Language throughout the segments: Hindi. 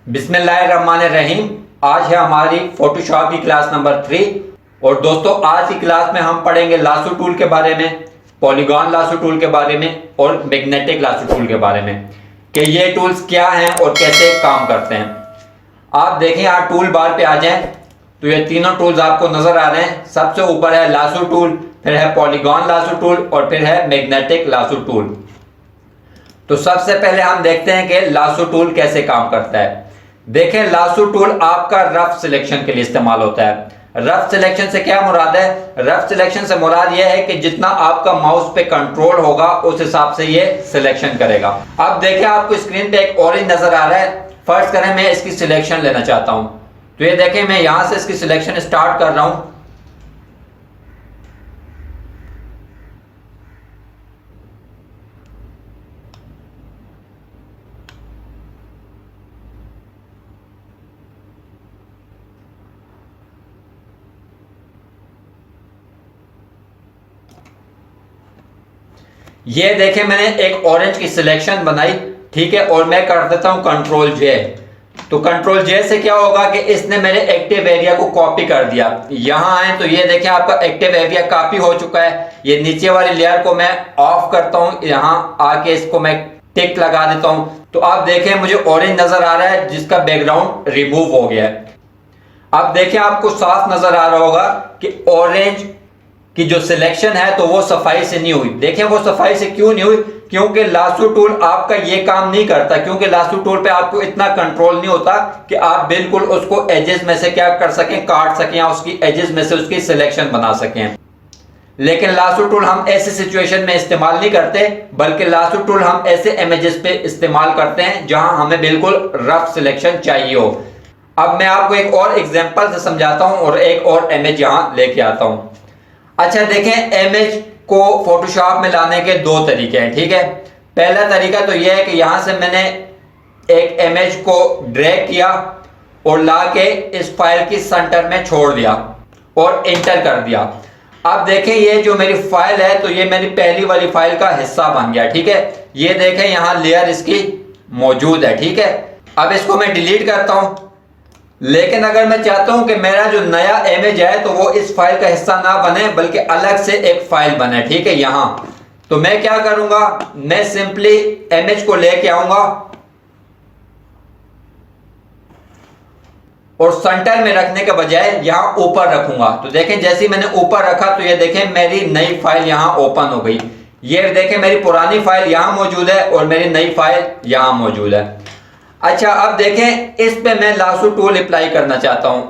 बिस्मिल्लाहिर्रहमानिर्रहीम। आज है हमारी फोटोशॉप की क्लास नंबर 3 और दोस्तों आज की क्लास में हम पढ़ेंगे लासो टूल के बारे में, पॉलीगॉन लासो टूल के बारे में और मैग्नेटिक लासो टूल के बारे में कि ये टूल्स क्या हैं और कैसे काम करते हैं। आप देखें यहाँ टूल बार पे आ जाएं तो ये तीनों टूल्स आपको नजर आ रहे हैं। सबसे ऊपर है लासो टूल, फिर है पॉलीगॉन लासो टूल और फिर है मैग्नेटिक लासो टूल। तो सबसे पहले हम देखते हैं कि लासो टूल कैसे काम करता है। देखें, लासो टूल आपका रफ सिलेक्शन के लिए इस्तेमाल होता है। रफ सिलेक्शन से क्या मुराद है? रफ सिलेक्शन से मुराद यह है कि जितना आपका माउस पे कंट्रोल होगा उस हिसाब से ये सिलेक्शन करेगा। अब देखें, आपको स्क्रीन पे एक ऑरेंज नजर आ रहा है। फर्स्ट करें, मैं इसकी सिलेक्शन लेना चाहता हूं तो ये देखें मैं यहां से इसकी सिलेक्शन स्टार्ट कर रहा हूं। ये देखें मैंने एक ऑरेंज की सिलेक्शन बनाई, ठीक है, और मैं कर देता हूं कंट्रोल जे। तो कंट्रोल जे से क्या होगा कि इसने मेरे एक्टिव एरिया को कॉपी कर दिया। यहां आए तो ये देखें आपका एक्टिव एरिया कॉपी हो चुका है। ये नीचे वाली लेयर को मैं ऑफ करता हूं, यहां आके इसको मैं टिक लगा देता हूं तो आप देखें मुझे ऑरेंज नजर आ रहा है जिसका बैकग्राउंड रिमूव हो गया है। अब देखें आपको साफ नजर आ रहा होगा कि ऑरेंज कि जो सिलेक्शन है तो वो सफाई से नहीं हुई। देखें वो सफाई से क्यों नहीं हुई? क्योंकि लासो टूल आपका ये काम नहीं करता, क्योंकि लासो टूल पे आपको इतना कंट्रोल नहीं होता कि आप बिल्कुल उसको एजेस में से क्या कर सकें, काट सकें या उसकी एजेस में से उसकी सिलेक्शन बना सकें। लेकिन लासो टूल हम ऐसे सिचुएशन में इस्तेमाल नहीं करते, बल्कि लासो टूल हम ऐसे इमेजेस पे इस्तेमाल करते हैं जहां हमें बिल्कुल रफ सिलेक्शन चाहिए हो। अब मैं आपको एक और एग्जाम्पल से समझाता हूं और एक और इमेज यहां लेके आता हूं। अच्छा देखें, इमेज को फोटोशॉप में लाने के दो तरीके हैं, ठीक है। पहला तरीका तो यह है कि यहां से मैंने एक इमेज को ड्रैग किया और लाके इस फाइल की सेंटर में छोड़ दिया और इंटर कर दिया। अब देखें ये जो मेरी फाइल है तो ये मेरी पहली वाली फाइल का हिस्सा बन गया, ठीक है। ये देखें यहां लेयर इसकी मौजूद है, ठीक है। अब इसको मैं डिलीट करता हूं, लेकिन अगर मैं चाहता हूं कि मेरा जो नया इमेज है तो वो इस फाइल का हिस्सा ना बने बल्कि अलग से एक फाइल बने, ठीक है। यहां तो मैं क्या करूंगा, मैं सिंपली इमेज को लेके आऊंगा और सेंटर में रखने के बजाय यहां ऊपर रखूंगा। तो देखें जैसे मैंने ऊपर रखा तो ये देखें मेरी नई फाइल यहां ओपन हो गई। ये देखें मेरी पुरानी फाइल यहां मौजूद है और मेरी नई फाइल यहां मौजूद है। अच्छा अब देखें इस पे मैं लासो टूल अप्लाई करना चाहता हूं।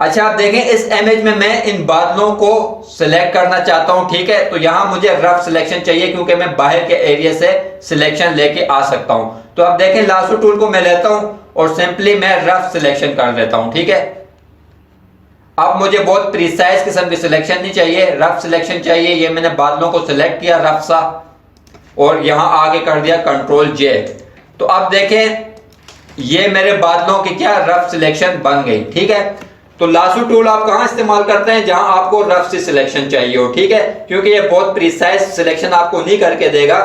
अच्छा आप देखें इस इमेज में मैं इन बादलों को सिलेक्ट करना चाहता हूं, ठीक है। तो यहां मुझे रफ सिलेक्शन चाहिए क्योंकि मैं बाहर के एरिया से सिलेक्शन लेके आ सकता हूं। तो अब देखें लासो टूल को मैं लेता हूं और सिंपली मैं रफ सिलेक्शन कर देता हूं, ठीक है। अब मुझे बहुत प्रिसाइज किस्म की सिलेक्शन नहीं चाहिए, रफ सिलेक्शन चाहिए। ये मैंने बादलों को सिलेक्ट किया रफ सा और यहां आगे कर दिया कंट्रोल जे। तो अब देखें ये मेरे बादलों की क्या रफ सिलेक्शन बन गई, ठीक है। तो लासो टूल आप कहां इस्तेमाल करते हैं? जहां आपको रफ सी सिलेक्शन चाहिए हो, ठीक है, क्योंकि ये बहुत प्रिसाइज सिलेक्शन आपको नहीं करके देगा,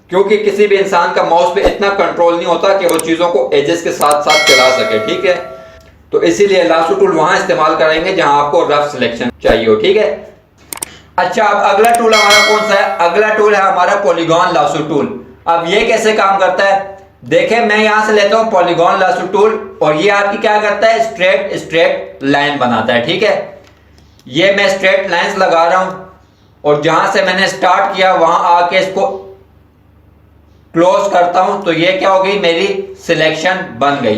क्योंकि किसी भी इंसान का माउस पे इतना कंट्रोल नहीं होता कि वो चीजों को एजेस के साथ साथ चला सके, ठीक है। तो इसीलिए लासो टूल वहां इस्तेमाल करेंगे जहां आपको रफ सिलेक्शन चाहिए हो, ठीक है। अच्छा अब अगला टूल हमारा कौन सा है? अगला टूल है हमारा पॉलीगॉन लासो टूल। अब ये कैसे काम करता है? देखें मैं यहां से लेता हूं पॉलीगॉन लासो टूल और ये आपकी क्या करता है, स्ट्रेट स्ट्रेट लाइन बनाता है, ठीक है। ये मैं स्ट्रेट लाइंस लगा रहा हूं और जहां से मैंने स्टार्ट किया वहां आके इसको क्लोज करता हूं तो ये क्या हो गई, मेरी सिलेक्शन बन गई।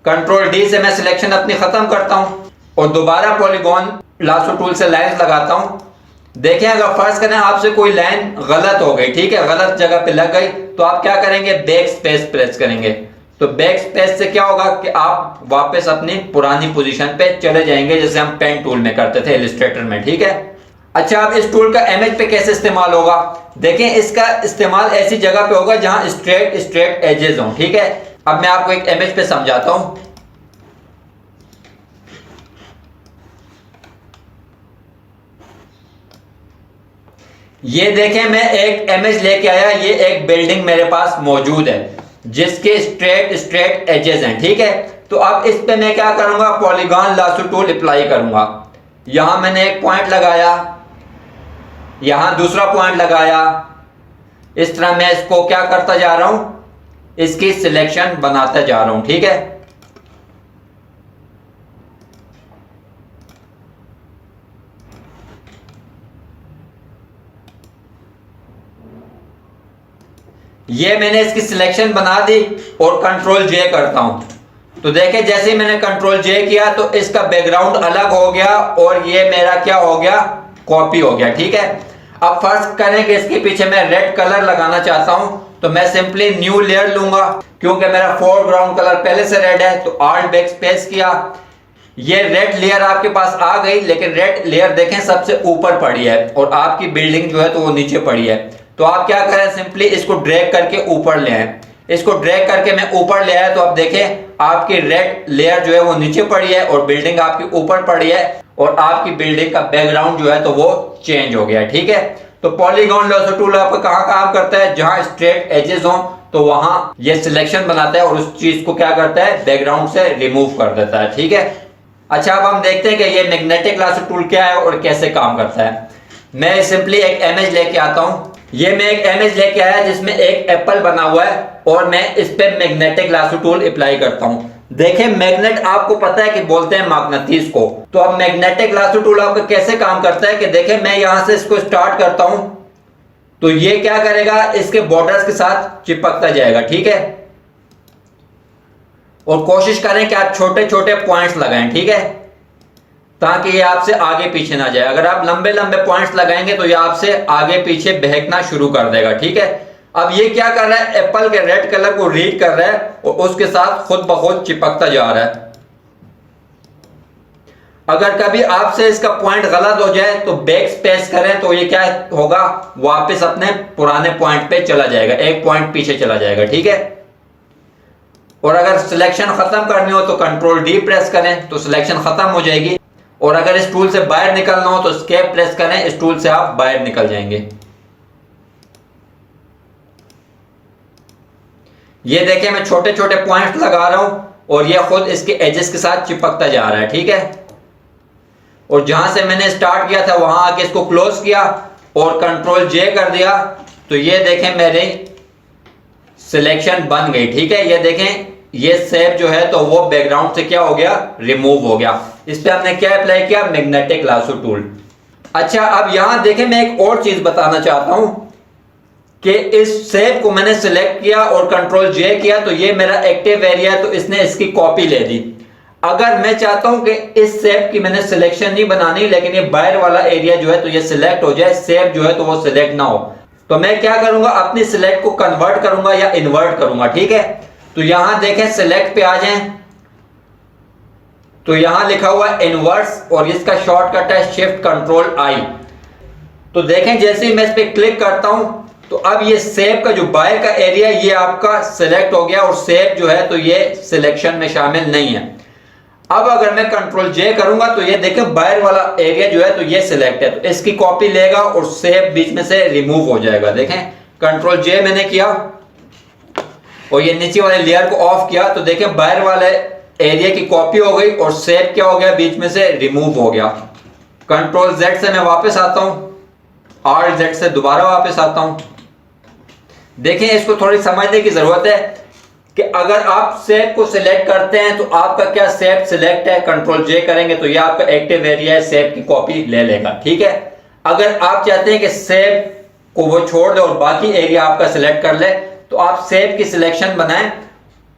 कंट्रोल डी से मैं सिलेक्शन अपनी खत्म करता हूं और दोबारा पॉलीगॉन लासो टूल से लाइंस लगाता हूं। देखें अगर फर्ज करें आपसे कोई लाइन गलत हो गई, ठीक है, गलत जगह पे लग गई तो आप क्या करेंगे, बैक स्पेस प्रेस करेंगे। तो बैक स्पेस से क्या होगा कि आप वापस अपनी पुरानी पोजीशन पे चले जाएंगे, जैसे हम पेन टूल में करते थे इलस्ट्रेटर में, ठीक है। अच्छा अब इस टूल का इमेज पे कैसे इस्तेमाल होगा? देखें इसका इस्तेमाल ऐसी जगह पे होगा जहां स्ट्रेट स्ट्रेट एजेस हों, ठीक है। अब मैं आपको एक इमेज पे समझाता हूं। ये देखें मैं एक इमेज लेके आया, ये एक बिल्डिंग मेरे पास मौजूद है। जिसके स्ट्रेट एजेस हैं, ठीक है। तो अब इस पे मैं क्या करूंगा, पॉलीगॉन लासो टूल अप्लाई करूंगा। यहां मैंने एक पॉइंट लगाया, यहां दूसरा पॉइंट लगाया, इस तरह मैं इसको क्या करता जा रहा हूं, इसकी सिलेक्शन बनाता जा रहा हूं, ठीक है। ये मैंने इसकी सिलेक्शन बना दी और कंट्रोल जे करता हूं। तो देखें जैसे ही मैंने कंट्रोल जे किया तो इसका बैकग्राउंड अलग हो गया और ये मेरा क्या हो गया, कॉपी हो गया, ठीक है। अब फर्ज करें कि इसके पीछे मैं रेड कलर लगाना चाहता हूं, तो मैं सिंपली न्यू लेयर लूंगा, क्योंकि मेरा फोरग्राउंड कलर पहले से रेड है। तो आल्ट बैक स्पेस किया, ये रेड लेयर आपके पास आ गई, लेकिन रेड लेयर देखें सबसे ऊपर पड़ी है और आपकी बिल्डिंग जो है तो वो नीचे पड़ी है। तो आप क्या करें, सिंपली इसको ड्रैग करके ऊपर ले आए। इसको ड्रैग करके मैं ऊपर ले आया तो अब देखें आपकी रेड लेयर जो है वो नीचे पड़ी है और बिल्डिंग आपकी ऊपर पड़ी है और आपकी बिल्डिंग का बैकग्राउंड जो है तो वो चेंज हो गया, ठीक है। तो पॉलीगॉन लासो टूल आपका कहां काम करता है, जहां स्ट्रेट एजेस हो तो वहां ये सिलेक्शन बनाता है और उस चीज को क्या करता है, बैकग्राउंड से रिमूव कर देता है, ठीक है। अच्छा, अब हम देखते हैं कि ये मैग्नेटिक लासो टूल क्या है और कैसे काम करता है। मैं सिंपली एक इमेज लेके आता हूं। ये मैं एक इमेज लेके आया जिसमें एक एप्पल बना हुआ है और मैं इस पे मैग्नेटिक लासो टूल अप्लाई करता हूं। देखें मैग्नेट आपको पता है कि बोलते हैं मकनातीस को। तो अब मैग्नेटिक लासो टूल आपका कैसे काम करता है कि देखें मैं यहां से इसको स्टार्ट करता हूं तो ये क्या करेगा, इसके बॉर्डर्स के साथ चिपकता जाएगा, ठीक है। और कोशिश करें कि आप छोटे छोटे पॉइंट्स लगाएं, ठीक है, ताकि ये आपसे आगे पीछे ना जाए। अगर आप लंबे लंबे पॉइंट्स लगाएंगे तो ये आपसे आगे पीछे बहकना शुरू कर देगा, ठीक है। अब ये क्या कर रहा है, एप्पल के रेड कलर को रीड कर रहा है और उसके साथ खुद ब खुद चिपकता जा रहा है। अगर कभी आपसे इसका पॉइंट गलत हो जाए तो बैक स्पेस करें तो ये क्या होगा, वापस अपने पुराने पॉइंट पे चला जाएगा, एक पॉइंट पीछे चला जाएगा, ठीक है। और अगर सिलेक्शन खत्म करनी हो तो कंट्रोल डी प्रेस करें तो सिलेक्शन खत्म हो जाएगी। और अगर इस टूल से बाहर निकलना हो तो एस्केप प्रेस करें, इस टूल से आप बाहर निकल जाएंगे। ये देखिए मैं छोटे छोटे पॉइंट्स लगा रहा हूं और ये खुद इसके एजेस के साथ चिपकता जा रहा है, ठीक है। और जहां से मैंने स्टार्ट किया था वहां आके इसको क्लोज किया और कंट्रोल जे कर दिया तो ये देखें मेरी सिलेक्शन बन गई, ठीक है। ये देखें ये शेप जो है तो वो बैकग्राउंड से क्या हो गया, रिमूव हो गया। इस पे हमने क्या अप्लाई किया, मैग्नेटिक लासो टूल। अच्छा, अब यहां देखें मैं एक और चीज बताना चाहता हूं कि इस शेप को मैंने सिलेक्ट किया और कंट्रोल जे किया तो ये मेरा एक्टिव एरिया है तो इसने इसकी कॉपी ले ली। अगर मैं चाहता हूं कि इस शेप की मैंने सिलेक्शन नहीं बनानी लेकिन ये बाहर वाला एरिया जो है तो ये सिलेक्ट हो जाए, शेप जो है तो वो सिलेक्ट ना हो, तो मैं क्या करूंगा, अपनी सिलेक्ट को कन्वर्ट करूंगा या इन्वर्ट करूंगा, ठीक है। तो यहां देखें सिलेक्ट पे आ जाएं तो यहां लिखा हुआ है इनवर्स और इसका शॉर्टकट है शिफ्ट कंट्रोल आई। तो देखें जैसे ही मैं इस पे क्लिक करता हूं तो अब ये शेप का जो बाहर का एरिया ये आपका सिलेक्ट हो गया और शेप जो है तो ये सिलेक्शन में शामिल नहीं है। अब अगर मैं कंट्रोल जे करूंगा तो ये देखें बाहर वाला एरिया जो है तो ये सिलेक्ट है तो इसकी कॉपी लेगा और शेप बीच में से रिमूव हो जाएगा। देखें कंट्रोल जे मैंने किया और ये नीचे वाले लेयर को ऑफ किया तो देखें बाहर वाले एरिया की कॉपी हो गई और शेप क्या हो गया, बीच में से रिमूव हो गया। कंट्रोल जेड से मैं वापस आता हूं, आल्ट जेड से दोबारा वापस आता हूं। देखें इसको थोड़ी समझने की जरूरत है कि अगर आप शेप को सिलेक्ट करते हैं तो आपका क्या शेप सिलेक्ट है, कंट्रोल जे करेंगे तो ये आपका एक्टिव एरिया है, शेप की कॉपी ले लेगा, ठीक है। अगर आप चाहते हैं कि शेप को वो छोड़ दे और बाकी एरिया आपका सिलेक्ट कर ले तो आप शेप की सिलेक्शन बनाएं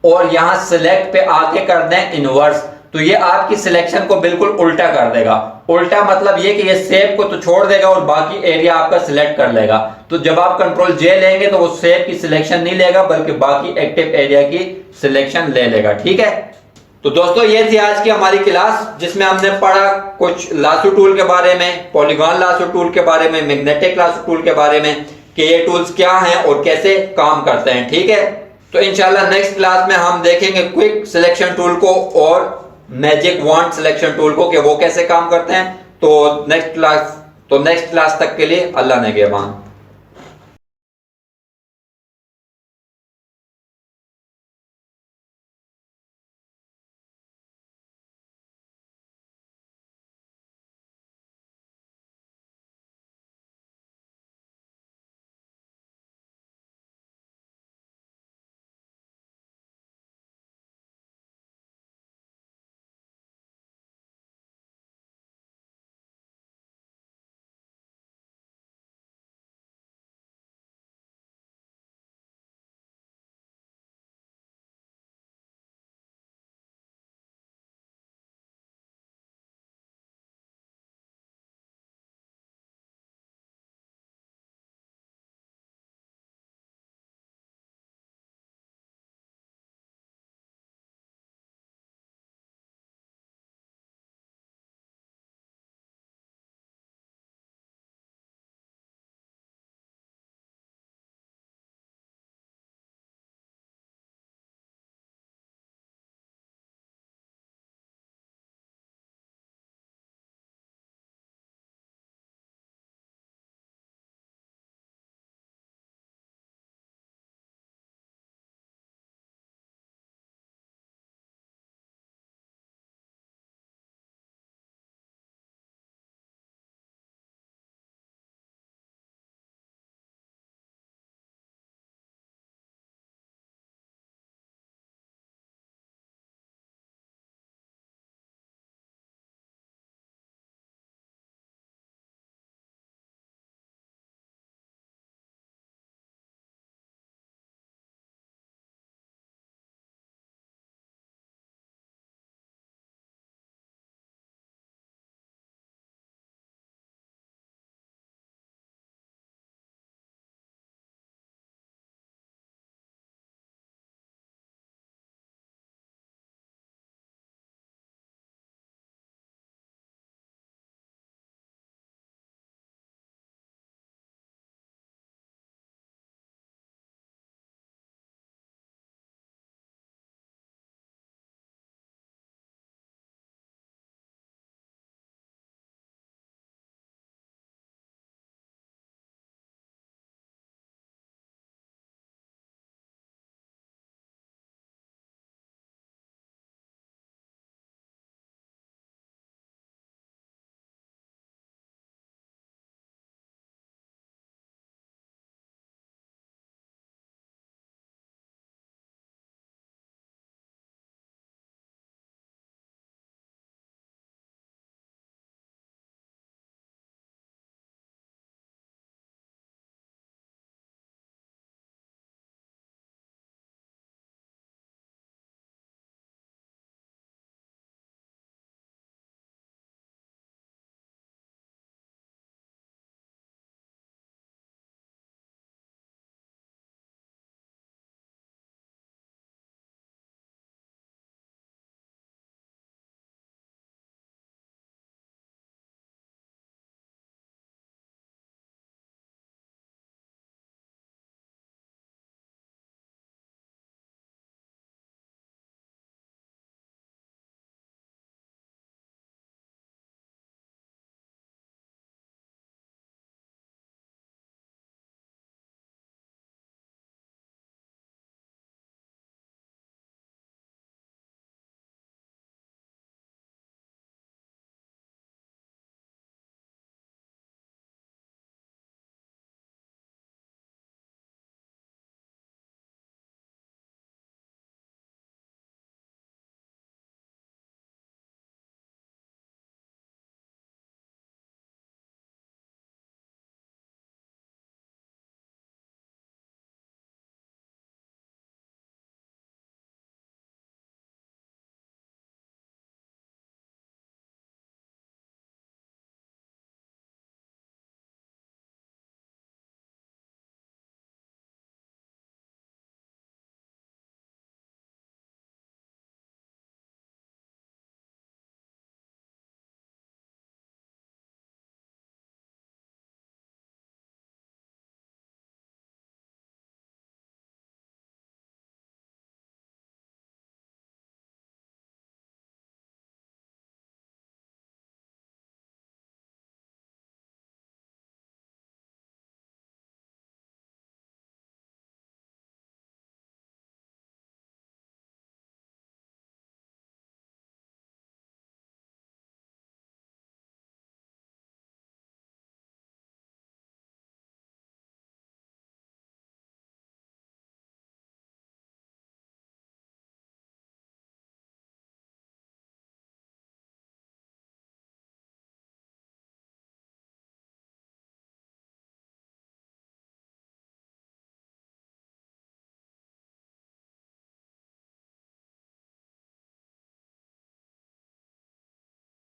और यहां सिलेक्ट पे आके कर दें इनवर्स, तो ये आपकी सिलेक्शन को बिल्कुल उल्टा कर देगा। उल्टा मतलब ये कि ये शेप को तो छोड़ देगा और बाकी एरिया आपका सिलेक्ट कर लेगा। तो जब आप कंट्रोल जे लेंगे तो वो शेप की सिलेक्शन नहीं लेगा बल्कि बाकी एक्टिव एरिया की सिलेक्शन ले लेगा, ठीक है। तो दोस्तों ये थी आज की हमारी क्लास जिसमें हमने पढ़ा कुछ लासो टूल के बारे में, पॉलीगॉन लासो टूल के बारे में, मैग्नेटिक लासो टूल के बारे में कि ये टूल्स क्या हैं और कैसे काम करते हैं, ठीक है। तो इंशाल्लाह नेक्स्ट क्लास में हम देखेंगे क्विक सिलेक्शन टूल को और मैजिक वॉन्ड सिलेक्शन टूल को कि वो कैसे काम करते हैं। तो नेक्स्ट क्लास तक के लिए अल्लाह ने निगहबान।